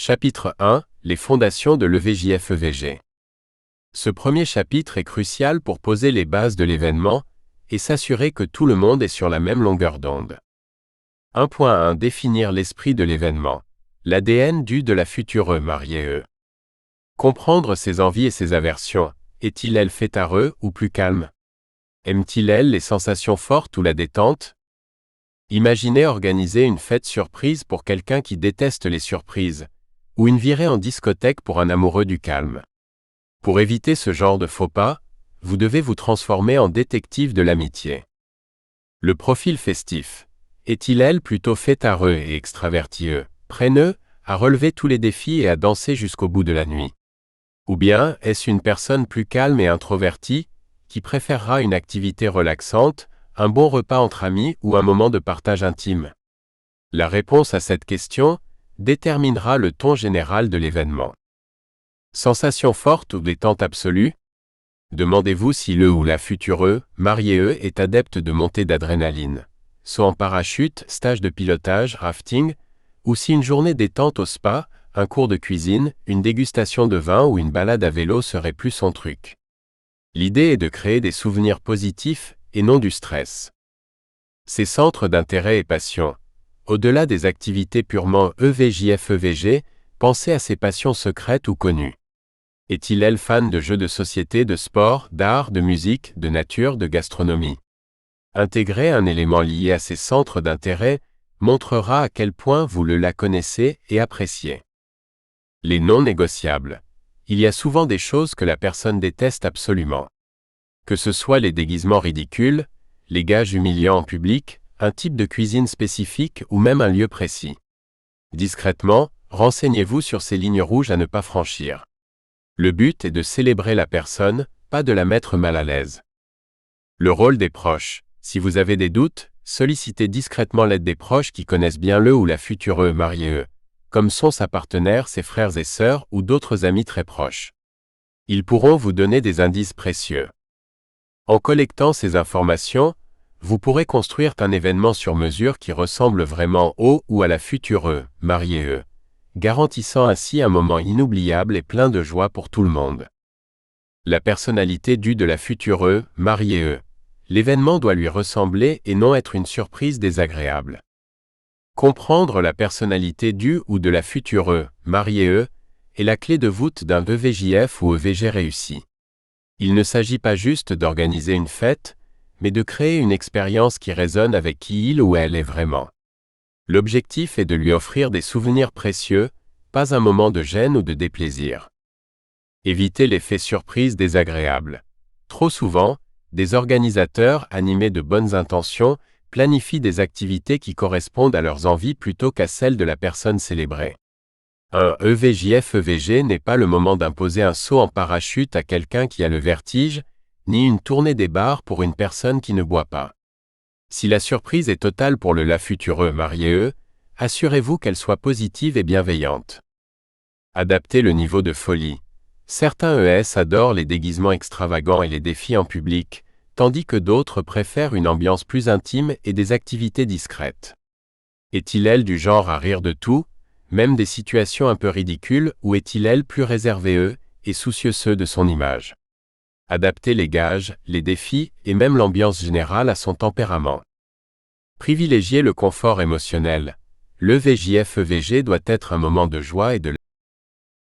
Chapitre 1 – Les fondations de l'EVJF-EVG. Ce premier chapitre est crucial pour poser les bases de l'événement et s'assurer que tout le monde est sur la même longueur d'onde. 1.1 Définir l'esprit de l'événement. L'ADN de la future mariée. Comprendre ses envies et ses aversions. Est-il fêtareux ou plus calme? Aime-t-il les sensations fortes ou la détente? Imaginez organiser une fête surprise pour quelqu'un qui déteste les surprises, ou une virée en discothèque pour un amoureux du calme. Pour éviter ce genre de faux pas, vous devez vous transformer en détective de l'amitié. Le profil festif. Est-il plutôt fêtareux et extraverti, prêneux, à relever tous les défis et à danser jusqu'au bout de la nuit? Ou bien est-ce une personne plus calme et introvertie, qui préférera une activité relaxante, un bon repas entre amis ou un moment de partage intime? La réponse à cette question déterminera le ton général de l'événement. Sensation forte ou détente absolue? Demandez-vous si le ou la future mariée est adepte de montée d'adrénaline, saut en parachute, stage de pilotage, rafting, ou si une journée détente au spa, un cours de cuisine, une dégustation de vin ou une balade à vélo serait plus son truc. L'idée est de créer des souvenirs positifs et non du stress. Ses centres d'intérêt et passion. Au-delà des activités purement EVJF-EVG, pensez à ses passions secrètes ou connues. Est-il fan de jeux de société, de sport, d'art, de musique, de nature, de gastronomie? Intégrer un élément lié à ses centres d'intérêt montrera à quel point vous la connaissez et appréciez. Les non négociables. Il y a souvent des choses que la personne déteste absolument. Que ce soit les déguisements ridicules, les gages humiliants en public, un type de cuisine spécifique ou même un lieu précis. Discrètement, renseignez-vous sur ces lignes rouges à ne pas franchir. Le but est de célébrer la personne, pas de la mettre mal à l'aise. Le rôle des proches. Si vous avez des doutes, sollicitez discrètement l'aide des proches qui connaissent bien le ou la future mariée, comme sont sa partenaire, ses frères et sœurs ou d'autres amis très proches. Ils pourront vous donner des indices précieux. En collectant ces informations, vous pourrez construire un événement sur mesure qui ressemble vraiment au ou à la future mariée, garantissant ainsi un moment inoubliable et plein de joie pour tout le monde. La personnalité de la future mariée. L'événement doit lui ressembler et non être une surprise désagréable. Comprendre la personnalité du ou de la future mariée est la clé de voûte d'un EVJF ou EVG réussi. Il ne s'agit pas juste d'organiser une fête, mais de créer une expérience qui résonne avec qui il ou elle est vraiment. L'objectif est de lui offrir des souvenirs précieux, pas un moment de gêne ou de déplaisir. Évitez l'effet surprise désagréable. Trop souvent, des organisateurs animés de bonnes intentions planifient des activités qui correspondent à leurs envies plutôt qu'à celles de la personne célébrée. Un EVJF-EVG n'est pas le moment d'imposer un saut en parachute à quelqu'un qui a le vertige, ni une tournée des bars pour une personne qui ne boit pas. Si la surprise est totale pour la future mariée, assurez-vous qu'elle soit positive et bienveillante. Adaptez le niveau de folie. Certains ES adorent les déguisements extravagants et les défis en public, tandis que d'autres préfèrent une ambiance plus intime et des activités discrètes. Est-il du genre à rire de tout, même des situations un peu ridicules, ou est-il plus réservé et soucieux de son image? Adaptez les gages, les défis et même l'ambiance générale à son tempérament. Privilégiez le confort émotionnel. L'EVJF-EVG doit être un moment de joie et de